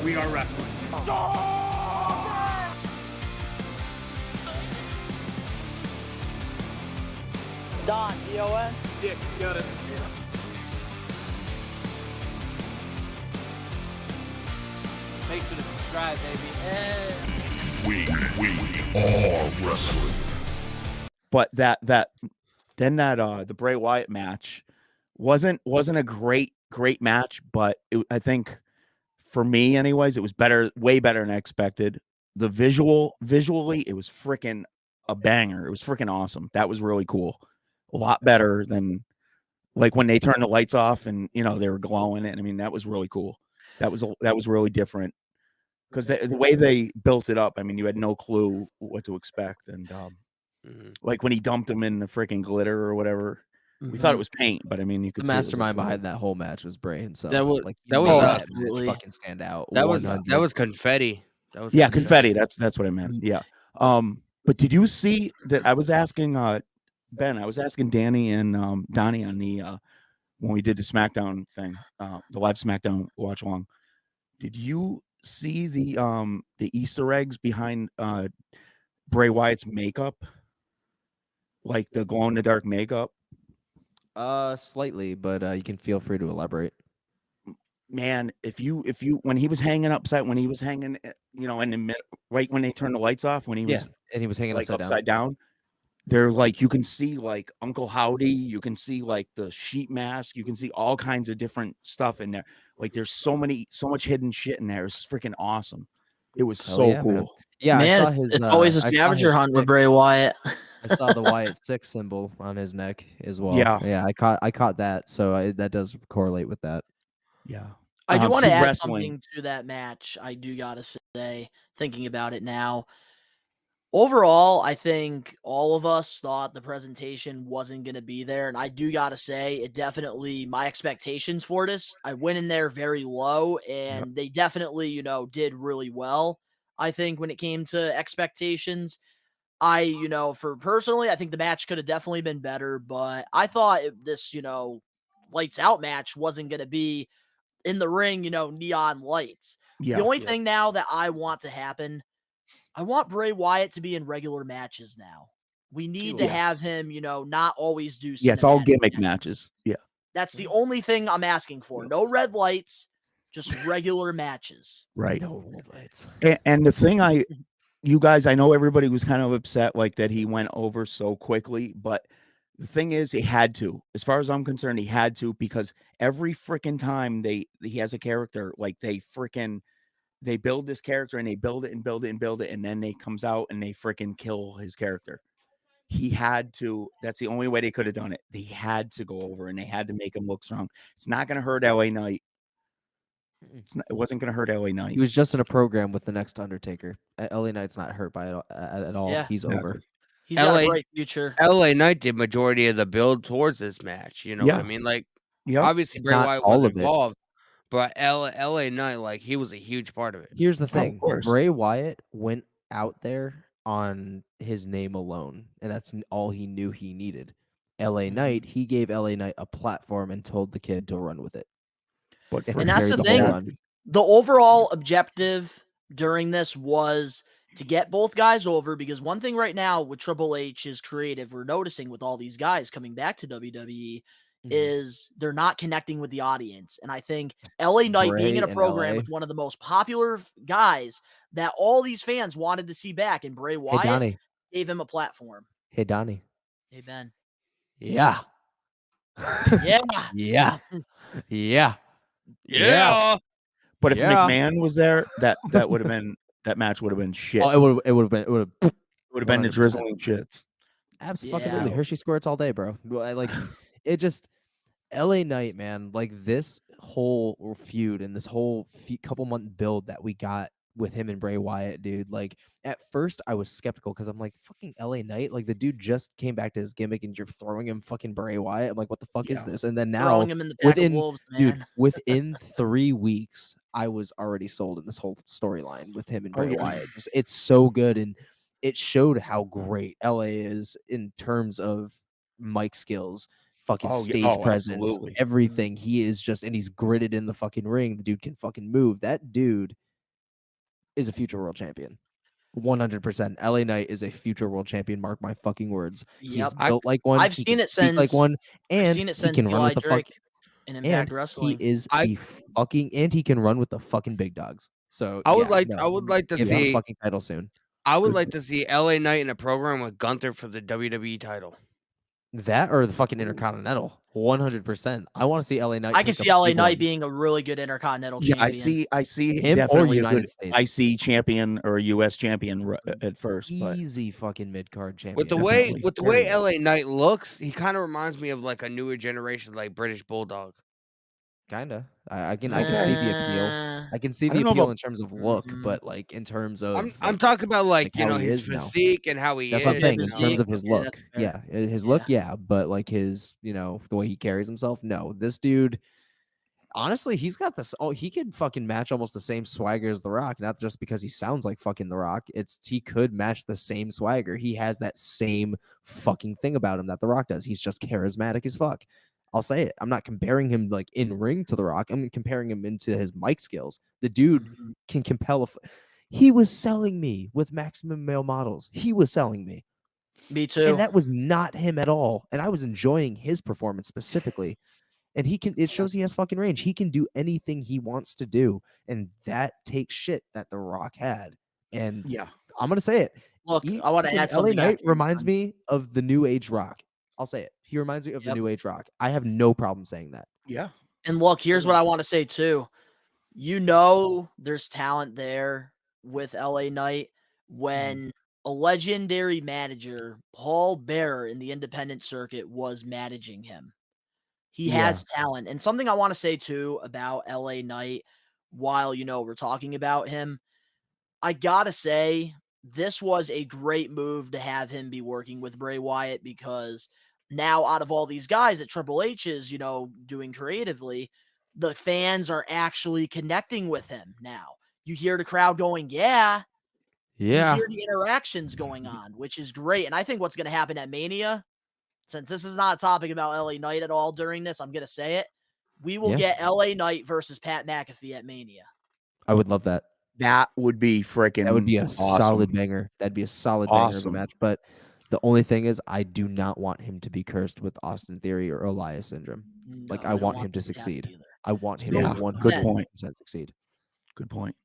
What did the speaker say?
We are wrestling. Don, D-O-N? Dick, got it. Make sure to subscribe, baby. We are wrestling. But the Bray Wyatt match wasn't a great match, but I think for me anyways, it was way better than I expected. The visually, it was freaking a banger. It was freaking awesome. That was really cool. A lot better than like when they turned the lights off and they were glowing. And I mean, that was really cool. That was really different because the way they built it up. I mean, you had no clue what to expect, and like when he dumped him in the freaking glitter or whatever, we thought it was paint, but I mean, you could The see mastermind behind that whole match was Bray himself. That was match fucking stand out. That was confetti. Confetti. That's what I meant. Yeah. But did you see that? I was asking Ben. I was asking Danny and Donnie on the when we did the SmackDown thing, the live SmackDown watch along. Did you see the Easter eggs behind Bray Wyatt's makeup, like the glow in the dark makeup? Slightly, but you can feel free to elaborate. Man, if you when he was hanging upside, when he was hanging, in the mid, right when they turned the lights off, when he was and he was hanging like upside down. They're like, you can see like Uncle Howdy, you can see like the sheep mask, you can see all kinds of different stuff in there. Like there's so much hidden shit in there. It's freaking awesome. It was so cool. Man. Yeah, man, I saw his. It's always a scavenger hunt with Bray Wyatt. I saw the Wyatt 6 symbol on his neck as well. Yeah, I caught that. So that does correlate with that. Yeah. I do want to add something to that match. I do gotta say, thinking about it now. Overall, I think all of us thought the presentation wasn't going to be there. And I do got to say, it definitely, my expectations for this, I went in there very low and they definitely, did really well. I think when it came to expectations, for personally, I think the match could have definitely been better, but I thought this, lights out match wasn't going to be in the ring, neon lights. Yeah, the only thing now that I want to happen, I want Bray Wyatt to be in regular matches now. We need to have him, not always do. Yeah, it's all gimmick matches. Yeah. That's the only thing I'm asking for. No red lights, just regular matches. Right. No red lights. And the thing you guys, I know everybody was kind of upset like that he went over so quickly, but the thing is he had to. As far as I'm concerned, he had to, because every freaking time he has a character, like they build this character and they build it and build it and build it, and then they comes out and they freaking kill his character. He had to. That's the only way they could have done it. They had to go over and they had to make him look strong. It's not going to hurt LA Knight. It wasn't going to hurt LA Knight. He was just in a program with the next Undertaker. LA Knight's not hurt by it at all. Yeah, he's over. He's got a bright future. LA Knight did majority of the build towards this match. You know what I mean? Like, obviously Bray Wyatt was involved. But LA Knight, like, he was a huge part of it. Here's the thing. Bray Wyatt went out there on his name alone, and that's all he knew he needed. LA Knight, he gave LA Knight a platform and told the kid to run with it. And that's the thing. The overall objective during this was to get both guys over, because one thing right now with Triple H is creative. We're noticing with all these guys coming back to WWE is they're not connecting with the audience. And I think LA Knight being in a program with one of the most popular guys that all these fans wanted to see back, and Bray Wyatt gave him a platform. Hey, Donnie. Hey, Ben. Yeah. Yeah. Yeah. Yeah. Yeah. But if McMahon was there, that would have been, that match would have been shit. Oh, it would have been the drizzling shits. Absolutely. Hershey squirts all day, bro. Like, it just, LA Knight, man, like this whole feud and this whole couple month build that we got with him and Bray Wyatt, dude. Like, at first I was skeptical because I'm like, fucking LA Knight, like the dude just came back to his gimmick and you're throwing him fucking Bray Wyatt. I'm like, what the fuck is this? And then now, throwing him in the pack of wolves, man. Dude, within 3 weeks, I was already sold in this whole storyline with him and Bray Wyatt. It's so good, and it showed how great LA is in terms of mic skills, fucking stage presence, everything. He is just, and he's gritted in the fucking ring. The dude can fucking move. That dude is a future world champion. 100%. LA Knight is a future world champion. Mark my fucking words. Yep. He's built like one. I've He seen can it speak like since one, and seen it he since can run Eli with the fuck. Drake in And Impact he Wrestling. is a fucking, and he can run with the fucking big dogs. So I would like to give him see a fucking title soon. I would like to see LA Knight in a program with Gunther for the WWE title. That or the fucking Intercontinental. 100%. I want to see LA Knight. I can see LA Knight being a really good Intercontinental champion. I see him definitely or United a good States. IC champion or US champion at first. Easy fucking mid card champion. With the way LA Knight looks, he kind of reminds me of like a newer generation, like British Bulldog. Kinda. I can see the appeal. I can see the appeal in terms of look, but like in terms of I'm talking about like you know his physique and how he That's is. what I'm saying in physique. terms of his look. Yeah, His look, but like his, the way he carries himself. No, this dude, honestly, he's got this. Oh, he could fucking match almost the same swagger as The Rock. Not just because he sounds like fucking The Rock. He could match the same swagger. He has that same fucking thing about him that The Rock does. He's just charismatic as fuck. I'll say it. I'm not comparing him like in ring to The Rock. I'm comparing him into his mic skills. The dude can compel. He was selling me with Maximum Male Models. He was selling me. Me too. And that was not him at all. And I was enjoying his performance specifically. And it shows he has fucking range. He can do anything he wants to do. And that takes shit that The Rock had. And I'm going to say it. Look, I want to add something. LA Knight reminds me of the New Age Rock. I'll say it. He reminds me of the New Age Rock. I have no problem saying that. Yeah. And look, here's what I want to say too. There's talent there with LA Knight when a legendary manager, Paul Bearer in the independent circuit, was managing him. He has talent. And something I want to say too about LA Knight while, we're talking about him, I got to say this was a great move to have him be working with Bray Wyatt because now out of all these guys that Triple H is, doing creatively, the fans are actually connecting with him now. You hear the crowd going, yeah. You hear the interactions going on, which is great. And I think what's going to happen at Mania, since this is not a topic about LA Knight at all during this, I'm going to say it. We will get LA Knight versus Pat McAfee at Mania. I would love that. That would be freaking That would be a awesome. solid banger. That'd be a solid banger of a match. But the only thing is, I do not want him to be cursed with Austin Theory or Elias syndrome. No, I want him to succeed. I want him to 100% succeed. Good point.